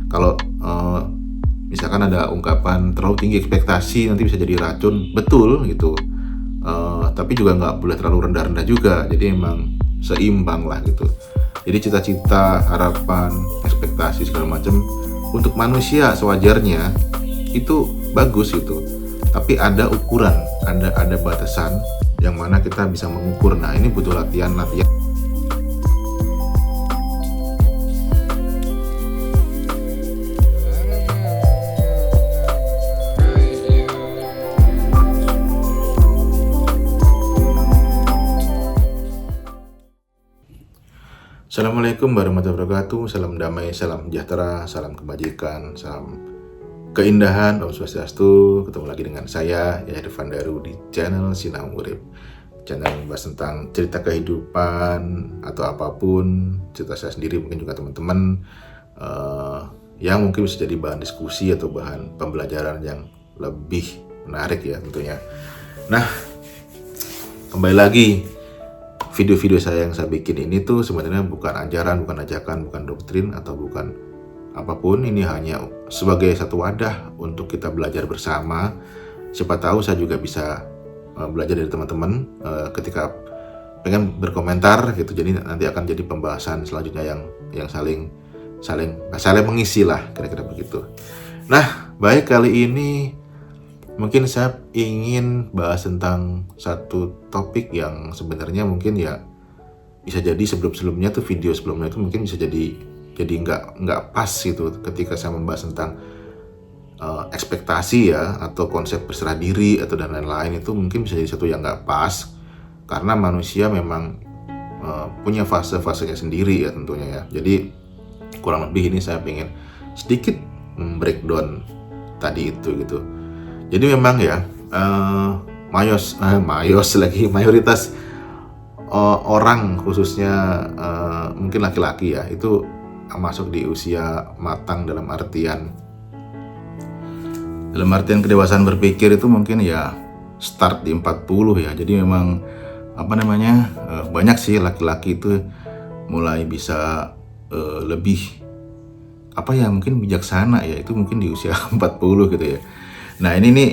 Kalau misalkan ada ungkapan terlalu tinggi ekspektasi nanti bisa jadi racun, betul gitu. Tapi juga nggak boleh terlalu rendah-rendah juga. Jadi emang seimbang lah gitu. Jadi cita-cita, harapan, ekspektasi segala macam untuk manusia sewajarnya itu bagus gitu. Tapi ada ukuran, ada batasan yang mana kita bisa mengukur. Nah, ini butuh latihan. Assalamualaikum warahmatullahi wabarakatuh. Salam damai, salam sejahtera, salam kebajikan, salam keindahan. Om Swastiastu. Ketemu lagi dengan saya, Yahya Irfan Daru, di channel Sinau Urip. Channel yang membahas tentang cerita kehidupan atau apapun, cerita saya sendiri, mungkin juga teman-teman, yang mungkin bisa jadi bahan diskusi atau bahan pembelajaran yang lebih menarik ya tentunya. Nah, kembali lagi. Video-video saya yang saya bikin ini tuh sebenarnya bukan ajaran, bukan ajakan, bukan doktrin, atau bukan apapun. Ini hanya sebagai satu wadah untuk kita belajar bersama. Siapa tahu saya juga bisa belajar dari teman-teman ketika pengen berkomentar gitu. Jadi nanti akan jadi pembahasan selanjutnya yang saling mengisi lah, kira-kira begitu. Nah, baik, kali ini mungkin saya ingin bahas tentang satu topik yang sebenarnya mungkin ya bisa jadi sebelumnya tuh, video sebelumnya itu mungkin bisa jadi nggak pas gitu ketika saya membahas tentang ekspektasi ya, atau konsep berserah diri atau dan lain-lain. Itu mungkin bisa jadi satu yang nggak pas karena manusia memang punya fase-fasenya sendiri ya tentunya ya. Jadi kurang lebih ini saya ingin sedikit breakdown tadi itu gitu. Jadi memang ya mayoritas orang, khususnya mungkin laki-laki ya, itu masuk di usia matang dalam artian kedewasaan berpikir itu mungkin ya start di 40 ya. Jadi memang banyak sih laki-laki itu mulai bisa lebih mungkin bijaksana ya, itu mungkin di usia 40 gitu ya. Nah, ini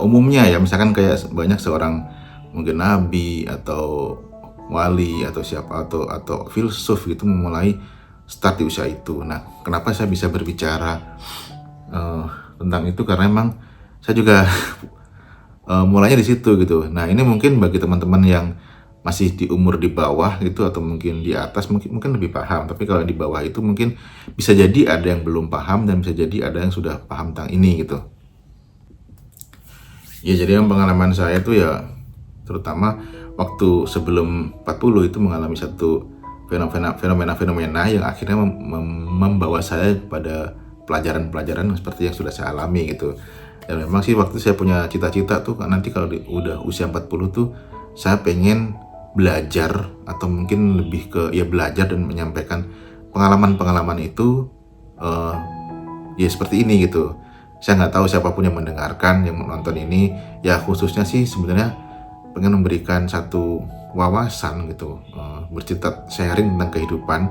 umumnya ya, misalkan kayak banyak seorang mungkin nabi atau wali atau siapa atau filsuf gitu memulai start di usia itu. Nah, kenapa saya bisa berbicara tentang itu? Karena emang saya juga mulainya di situ gitu. Nah, ini mungkin bagi teman-teman yang masih di umur di bawah gitu, atau mungkin di atas mungkin lebih paham. Tapi kalau di bawah itu mungkin bisa jadi ada yang belum paham, dan bisa jadi ada yang sudah paham tentang ini gitu. Ya, jadi yang pengalaman saya tuh ya terutama waktu sebelum 40 itu mengalami satu fenomena yang akhirnya membawa saya pada pelajaran-pelajaran seperti yang sudah saya alami gitu. Dan memang sih waktu saya punya cita-cita tuh, nanti kalau udah usia 40 tuh saya pengen belajar, atau mungkin lebih ke ya belajar dan menyampaikan pengalaman-pengalaman itu ya seperti ini gitu. Saya nggak tahu siapapun yang mendengarkan, yang menonton ini, ya khususnya sih sebenarnya pengen memberikan satu wawasan gitu, bercerita sharing tentang kehidupan,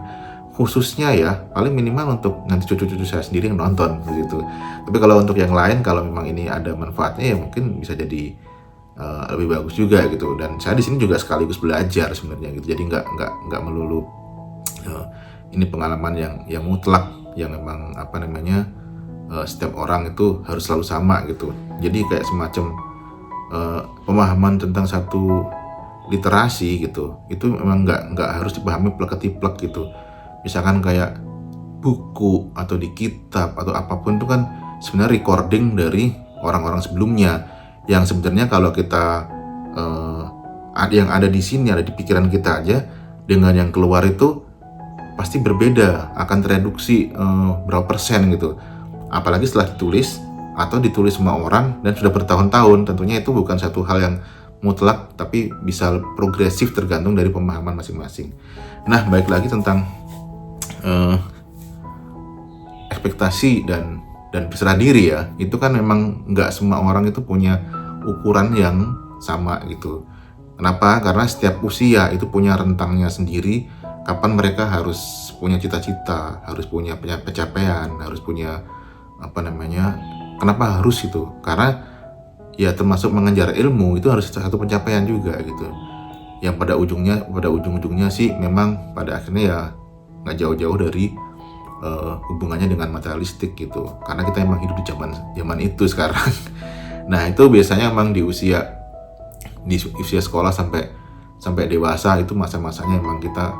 khususnya ya paling minimal untuk nanti cucu-cucu saya sendiri yang nonton gitu. Tapi kalau untuk yang lain, kalau memang ini ada manfaatnya ya mungkin bisa jadi lebih bagus juga gitu. Dan saya di sini juga sekaligus belajar sebenarnya gitu. Jadi nggak melulu ini pengalaman yang mutlak, yang memang setiap orang itu harus selalu sama gitu. Jadi kayak semacam pemahaman tentang satu literasi gitu, itu memang nggak harus dipahami plek-ketiplek gitu. Misalkan kayak buku atau di kitab atau apapun itu kan sebenarnya recording dari orang-orang sebelumnya, yang sebenarnya kalau kita yang ada di sini, ada di pikiran kita aja, dengan yang keluar itu pasti berbeda, akan tereduksi berapa persen gitu. Apalagi setelah ditulis sama orang dan sudah bertahun-tahun. Tentunya itu bukan satu hal yang mutlak, tapi bisa progresif tergantung dari pemahaman masing-masing. Nah, baik lagi tentang ekspektasi dan berserah diri ya, itu kan memang nggak semua orang itu punya ukuran yang sama gitu. Kenapa? Karena setiap usia itu punya rentangnya sendiri, kapan mereka harus punya cita-cita, harus punya pencapaian, harus punya kenapa harus itu? Karena ya termasuk mengejar ilmu itu harus satu pencapaian juga gitu. Yang pada ujung-ujungnya sih memang pada akhirnya ya nggak jauh-jauh dari hubungannya dengan materialistik gitu. Karena kita emang hidup di zaman itu sekarang. Nah itu biasanya emang di usia sekolah sampai dewasa itu masa-masanya emang kita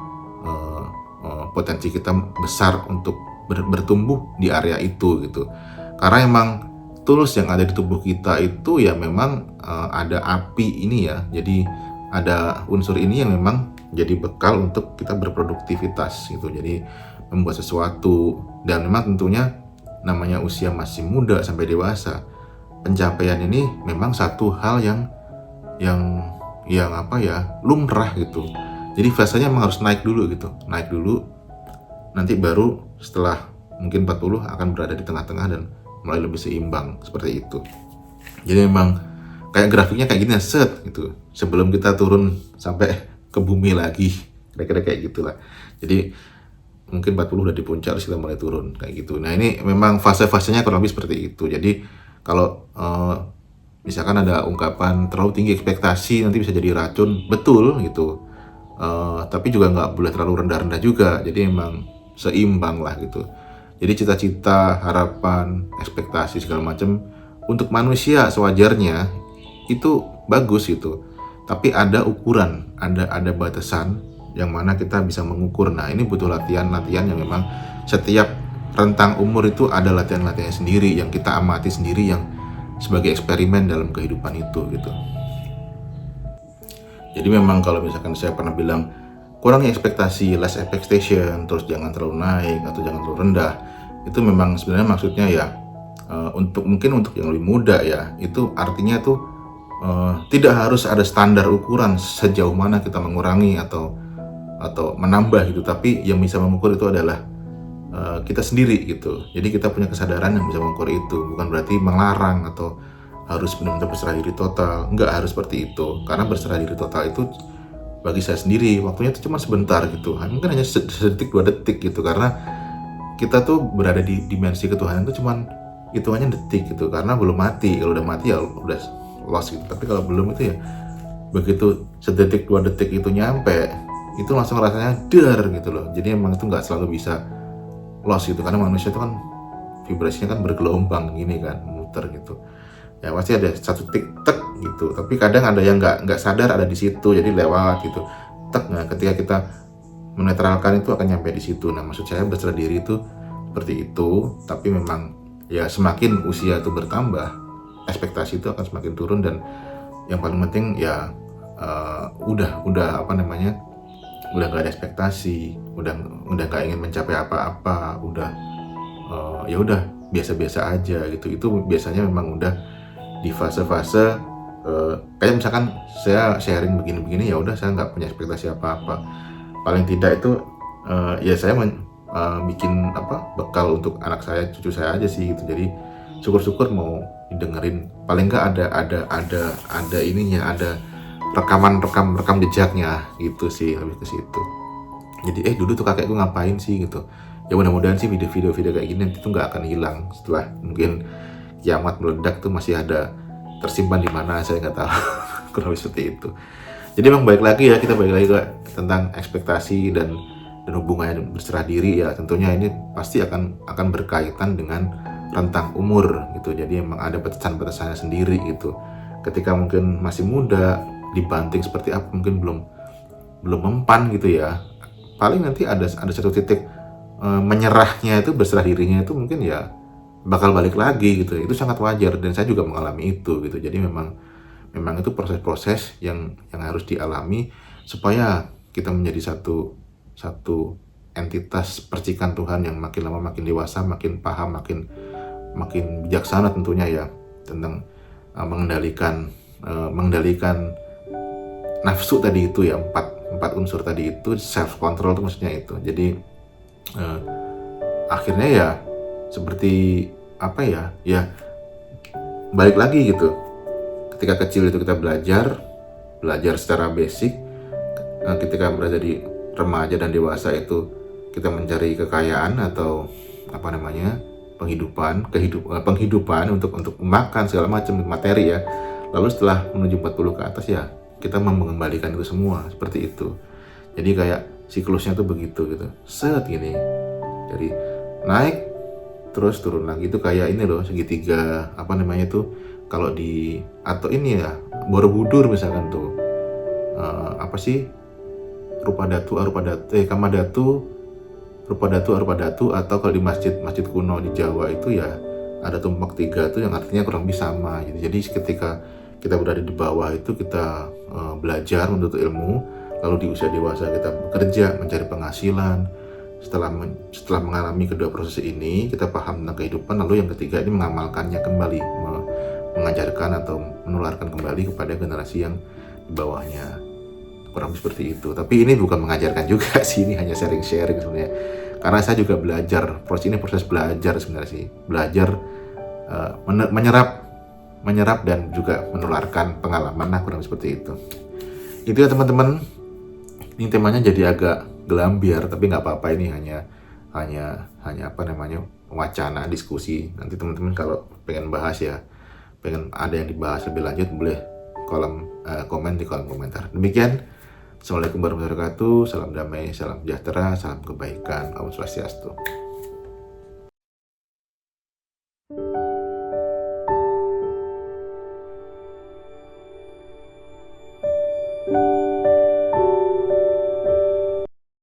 potensi kita besar untuk bertumbuh di area itu gitu. Karena emang tools yang ada di tubuh kita itu ya memang ada api ini ya. Jadi ada unsur ini yang memang jadi bekal untuk kita berproduktivitas gitu. Jadi membuat sesuatu, dan memang tentunya namanya usia masih muda sampai dewasa, pencapaian ini memang satu hal yang lumrah gitu. Jadi fasenya memang harus naik dulu, nanti baru setelah mungkin 40 akan berada di tengah-tengah dan mulai lebih seimbang seperti itu. Jadi memang kayak grafiknya kayak gini set gitu, sebelum kita turun sampai ke bumi lagi, kira-kira kayak gitulah. Jadi mungkin 40 udah di puncak terus kita mulai turun kayak gitu. Nah ini memang fase-fasenya kurang lebih seperti itu. Jadi kalau misalkan ada ungkapan terlalu tinggi ekspektasi nanti bisa jadi racun, betul gitu. Tapi juga nggak boleh terlalu rendah-rendah juga. Jadi memang seimbang lah gitu. Jadi cita-cita, harapan, ekspektasi segala macam untuk manusia sewajarnya itu bagus gitu. Tapi ada ukuran, ada batasan yang mana kita bisa mengukur. Nah ini butuh latihan yang memang setiap rentang umur itu ada latihan-latihannya sendiri yang kita amati sendiri, yang sebagai eksperimen dalam kehidupan itu gitu. Jadi memang kalau misalkan saya pernah bilang kurangi ekspektasi, less expectation, terus jangan terlalu naik atau jangan terlalu rendah, itu memang sebenarnya maksudnya ya untuk yang lebih muda ya, itu artinya tuh tidak harus ada standar ukuran sejauh mana kita mengurangi atau menambah gitu, tapi yang bisa mengukur itu adalah kita sendiri gitu. Jadi kita punya kesadaran yang bisa mengukur itu, bukan berarti melarang atau harus benar-benar berserah diri total. Enggak harus seperti itu, karena berserah diri total itu bagi saya sendiri waktunya itu cuma sebentar gitu, mungkin hanya sedetik 2 detik gitu, karena kita tuh berada di dimensi ketuhanan itu cuman hitungannya detik gitu, karena belum mati. Kalau udah mati ya udah lost gitu, tapi kalau belum itu ya begitu sedetik 2 detik itu nyampe, itu langsung rasanya dar gitu loh. Jadi emang itu nggak selalu bisa loss gitu, karena manusia itu kan vibrasinya kan bergelombang gini kan, muter gitu ya, pasti ada satu titik tek gitu. Tapi kadang ada yang nggak sadar ada di situ, jadi lewat gitu tek. Nah ketika kita menetralkan itu akan nyampe di situ. Nah maksud saya berserah diri itu seperti itu. Tapi memang ya semakin usia itu bertambah, ekspektasi itu akan semakin turun, dan yang paling penting ya udah gak ada ekspektasi, udah gak ingin mencapai apa-apa, ya udah biasa-biasa aja gitu. Itu biasanya memang udah di fase-fase kayak misalkan saya sharing begini-begini, ya udah saya nggak punya ekspektasi apa-apa. Paling tidak itu ya saya bikin bekal untuk anak saya, cucu saya aja sih gitu. Jadi syukur-syukur mau didengerin, paling nggak ada ininya, ada rekam jejaknya gitu sih, lebih ke situ. Jadi dulu tuh kakekku ngapain sih gitu. Ya mudah-mudahan sih video kayak gini nanti tuh nggak akan hilang setelah mungkin kiamat meledak, tuh masih ada tersimpan di mana, saya nggak tahu. Kurang lebih seperti itu. Jadi memang balik lagi ke tentang ekspektasi dan hubungannya berserah diri ya. Tentunya ini pasti akan berkaitan dengan rentang umur gitu. Jadi memang ada batasan-batasannya sendiri gitu. Ketika mungkin masih muda, dibanting seperti apa mungkin belum mempan gitu ya. Paling nanti ada satu titik menyerahnya itu, berserah dirinya itu mungkin ya bakal balik lagi gitu. Itu sangat wajar dan saya juga mengalami itu gitu. Jadi memang itu proses-proses yang harus dialami supaya kita menjadi satu entitas percikan Tuhan yang makin lama makin dewasa, makin paham, makin bijaksana tentunya ya, tentang mengendalikan nafsu tadi itu ya, empat unsur tadi itu, self control itu maksudnya itu. Jadi akhirnya ya seperti ya balik lagi gitu. Ketika kecil itu kita belajar secara basic. Ketika berada di remaja dan dewasa itu kita mencari kekayaan atau apa namanya penghidupan untuk makan segala macam materi ya. Lalu setelah menuju 40 ke atas ya kita mengembalikan itu semua seperti itu. Jadi kayak siklusnya tuh begitu gitu, set gini, jadi naik terus turun lagi. Itu kayak ini loh, segitiga apa namanya tuh kalau di atau ini ya Borobudur misalkan tuh apa sih Kamadatu Rupadatu, atau kalau di masjid kuno di Jawa itu ya ada tumpak tiga tuh yang artinya kurang lebih sama gitu. Jadi ketika kita berada di bawah itu kita belajar menuntut ilmu, lalu di usia dewasa kita bekerja mencari penghasilan. Setelah mengalami kedua proses ini, kita paham tentang kehidupan, lalu yang ketiga ini mengamalkannya kembali, mengajarkan atau menularkan kembali kepada generasi yang di bawahnya. Kurang lebih seperti itu. Tapi ini bukan mengajarkan juga sih, ini hanya sharing-sharing sebenarnya. Karena saya juga belajar, proses belajar sebenarnya sih. Belajar menyerap dan juga menularkan pengalaman, nah kurang lebih seperti itu. Itu ya teman-teman. Ini temanya jadi agak gelambiar, tapi nggak apa-apa, ini hanya apa namanya wacana diskusi. Nanti teman-teman kalau pengen bahas ya, pengen ada yang dibahas lebih lanjut, boleh komen di kolom komentar. Demikian, Assalamualaikum warahmatullahi wabarakatuh. Salam damai, salam sejahtera, salam kebaikan. Om Swastiastu.